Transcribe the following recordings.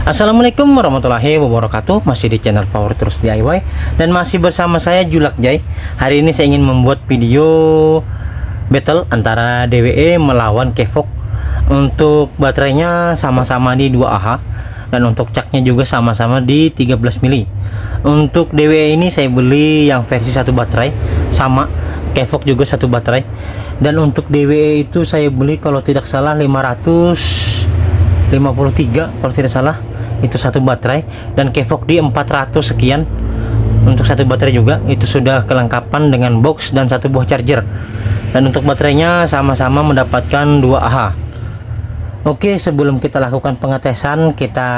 Assalamualaikum warahmatullahi wabarakatuh. Masih di channel Power Tools DIY dan masih bersama saya Julak Jay. Hari ini saya ingin membuat video battle antara DWE melawan Kevoq. Untuk baterainya sama-sama di 2Ah dan untuk caknya juga sama-sama di 13 mili. Untuk DWE ini saya beli yang versi satu baterai, sama Kevoq juga satu baterai. Dan untuk DWE itu saya beli kalau tidak salah 553 kalau tidak salah, itu satu baterai, dan Kevoq di 400 sekian untuk satu baterai juga. Itu sudah kelengkapan dengan box dan satu buah charger. Dan untuk baterainya sama-sama mendapatkan 2Ah. Oke, sebelum kita lakukan pengetesan, kita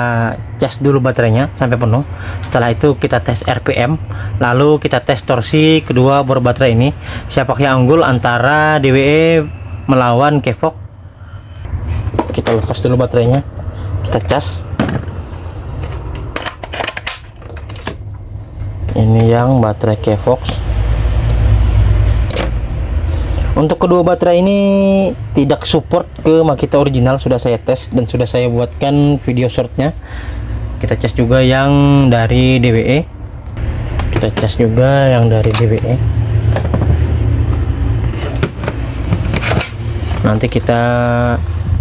cas dulu baterainya sampai penuh. Setelah itu kita tes RPM, lalu kita tes torsi kedua bor baterai ini, siapa yang unggul antara DWE melawan Kevoq. Kita lepas dulu baterainya, kita cas. Ini yang baterai Kevoq. Untuk kedua baterai ini tidak support ke Makita original, sudah saya tes dan sudah saya buatkan video shortnya. Kita cas juga yang dari DWE. Kita cas juga yang dari DWE. Nanti kita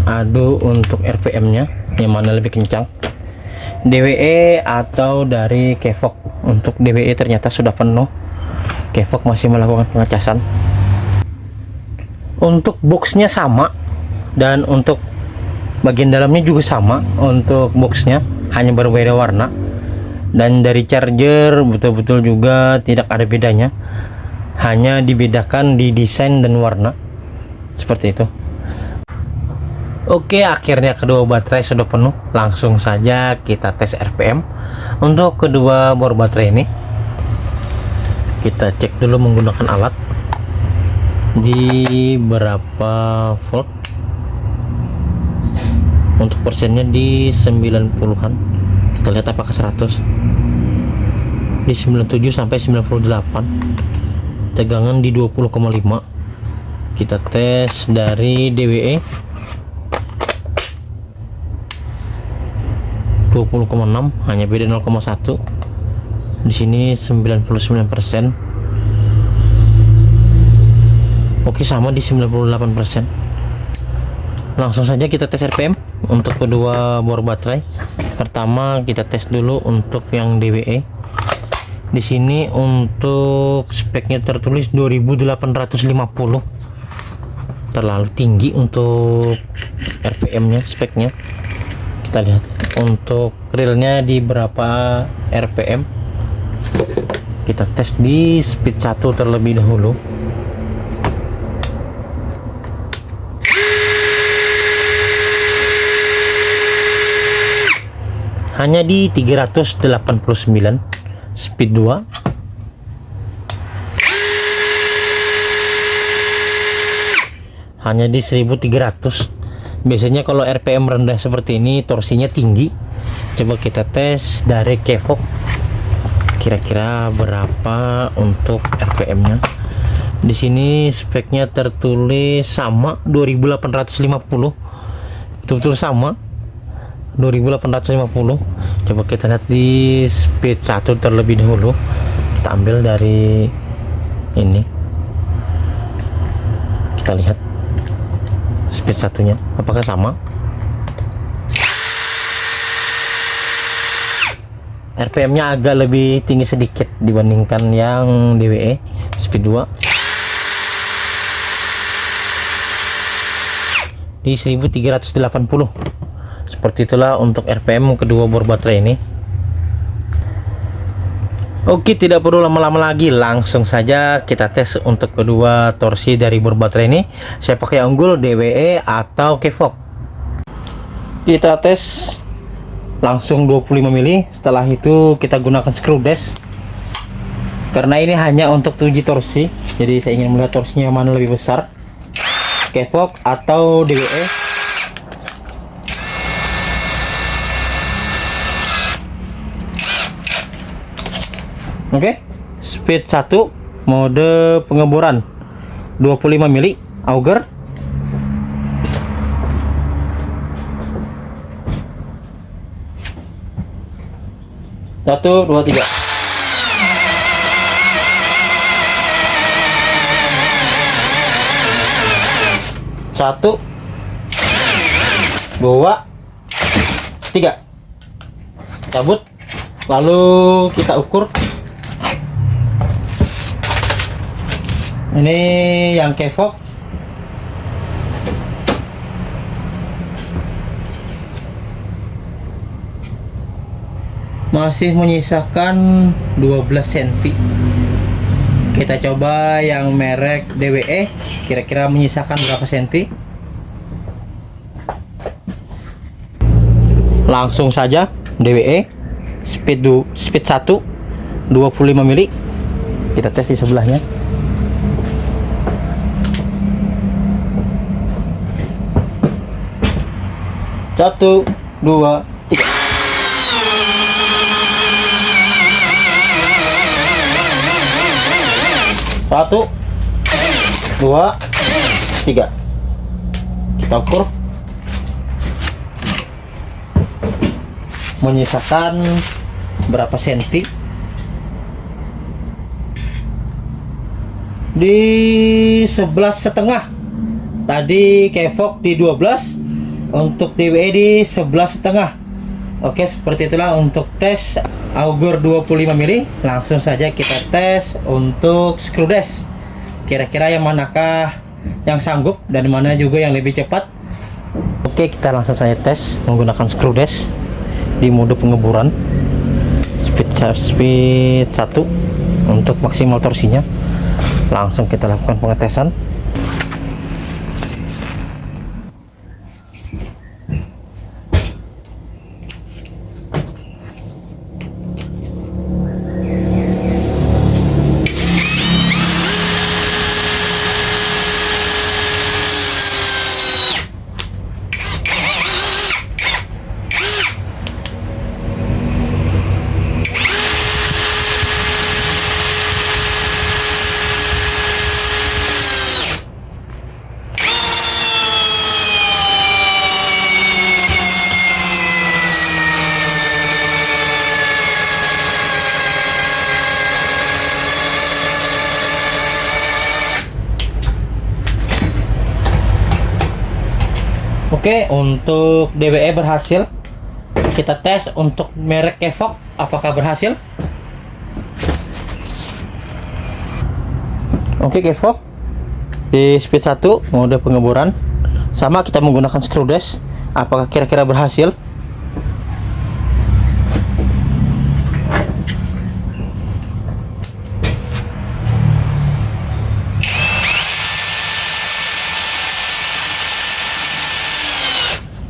adu untuk RPM-nya, yang mana lebih kencang, DWE atau dari Kevoq. Untuk DWE ternyata sudah penuh, Kevoq masih melakukan pengecasan. Untuk boxnya sama dan untuk bagian dalamnya juga sama. Untuk boxnya hanya berbeda warna, dan dari charger betul-betul juga tidak ada bedanya, hanya dibedakan di desain dan warna seperti itu. Oke, akhirnya kedua baterai sudah penuh. Langsung saja kita tes RPM. Untuk kedua bor baterai ini kita cek dulu menggunakan alat di berapa volt. Untuk persennya di 90-an. Kita lihat apakah 100. Di 97 sampai 98. Tegangan di 20,5. Kita tes dari DWE 20,6, hanya beda 0,1. Di sini 99%. Oke, sama di 98%. Langsung saja kita tes RPM untuk kedua bor baterai. Pertama kita tes dulu untuk yang DWE. Di sini untuk speknya tertulis 2850. Terlalu tinggi untuk RPM-nya, speknya. Kita lihat untuk realnya di berapa RPM. Kita tes di speed 1 terlebih dahulu. Hanya di 389. Speed 2 hanya di 1300. Biasanya kalau RPM rendah seperti ini torsinya tinggi. Coba kita tes dari Kevoq, kira-kira berapa untuk RPM-nya. Di sini speknya tertulis sama 2850. Betul-betul sama 2850. Coba kita lihat di speed 1 terlebih dahulu. Kita ambil dari ini, kita lihat speed satunya apakah sama. RPM-nya agak lebih tinggi sedikit dibandingkan yang DWE speed 2 di 1380. Seperti itulah untuk RPM kedua bor baterai ini. Oke, tidak perlu lama-lama lagi, langsung saja kita tes untuk kedua torsi dari bor baterai ini. Saya pakai unggul DWE atau Kevoq. Kita tes langsung 25 mili. Setelah itu kita gunakan screw dash. Karena ini hanya untuk uji torsi, jadi saya ingin melihat torsinya mana lebih besar, Kevoq atau DWE. Oke, speed 1, mode pengeboran 25 mili auger. 1, 2, 3. Satu, dua, tiga. Cabut. Lalu kita ukur. Ini yang kevok. Masih menyisakan 12 cm. Kita coba yang merek DWE, kira-kira menyisakan berapa senti. Langsung saja DWE speed 1 25 mili. Kita tes di sebelahnya. Satu, dua, tiga. Satu, dua, tiga. Kita ukur. Menyisakan berapa senti? Di 11,5. Tadi kevok di 12, untuk DWE di 11,5. Oke, seperti itulah untuk tes auger 25 mili. Langsung saja kita tes untuk screw dash. Kira-kira yang manakah yang sanggup dan mana juga yang lebih cepat. Oke, kita langsung saja tes menggunakan screw dash di mode pengeburan speed 1 untuk maksimal torsinya. Langsung kita lakukan pengetesan. Oke, untuk DWE berhasil. Kita tes untuk merek kevok apakah berhasil. Oke, kevok di speed 1 mode pengeburan sama, kita menggunakan screw dash. Apakah kira-kira berhasil?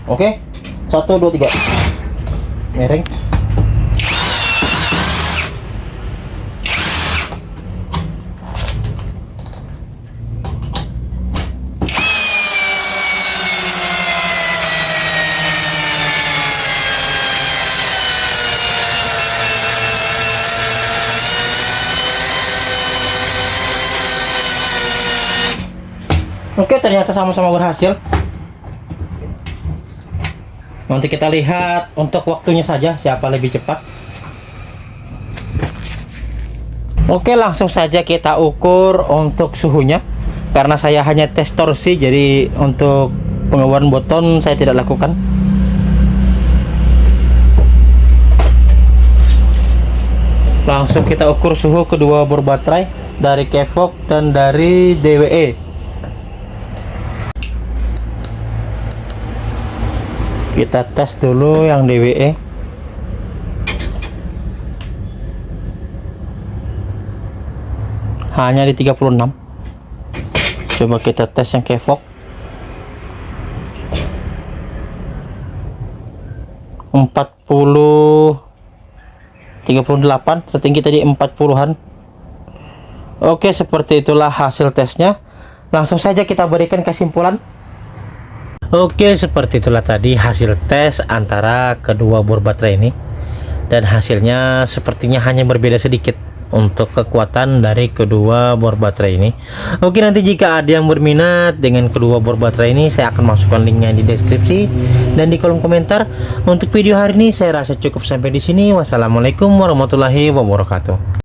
Oke, 1, 2, 3. Miring. Oke, ternyata sama-sama berhasil. Nanti kita lihat untuk waktunya saja siapa lebih cepat. Oke, langsung saja kita ukur untuk suhunya. Karena saya hanya tes torsi, jadi untuk pengeluaran boton saya tidak lakukan. Langsung kita ukur suhu kedua bor baterai dari kevok dan dari DWE. Kita tes dulu yang DWE. Hanya di 36. Coba kita tes yang kevok. 38, tertinggi tadi 40-an. Oke, seperti itulah hasil tesnya. Langsung saja kita berikan kesimpulan. Oke, seperti itulah tadi hasil tes antara kedua bor baterai ini. Dan hasilnya sepertinya hanya berbeda sedikit. untuk kekuatan dari kedua bor baterai ini. Oke, nanti jika ada yang berminat dengan kedua bor baterai ini, saya akan masukkan linknya di deskripsi dan di kolom komentar. Untuk video hari ini saya rasa cukup sampai di sini. Wassalamualaikum warahmatullahi wabarakatuh.